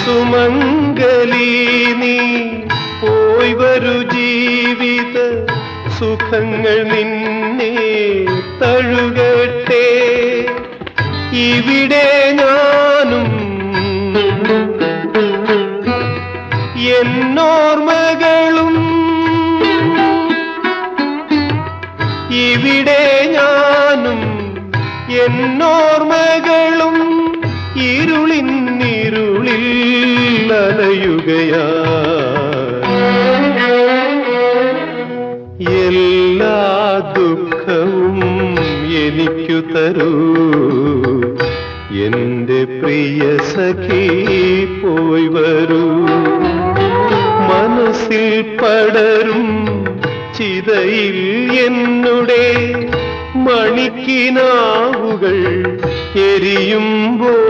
സുമംഗലി നീ പോയി വരൂ, ജീവിത സുഖങ്ങൾ നിന്നെ തഴുകട്ടെ. ഇവിടെ ഞാനും എന്നോർമകളും, ഇവിടെ ഞാനും എന്നോർമകളും ഇരുളിൽ അലയുകയാ. എല്ലാ ദുഃഖവും എനിക്കു തരൂ എന്റെ പ്രിയ സഖി, പോയി വരൂ. മനസ്സിൽ പടരും ചിതയിൽ എന്നുടെ മണിക്കിനാവുകൾ എരിയുമ്പോൾ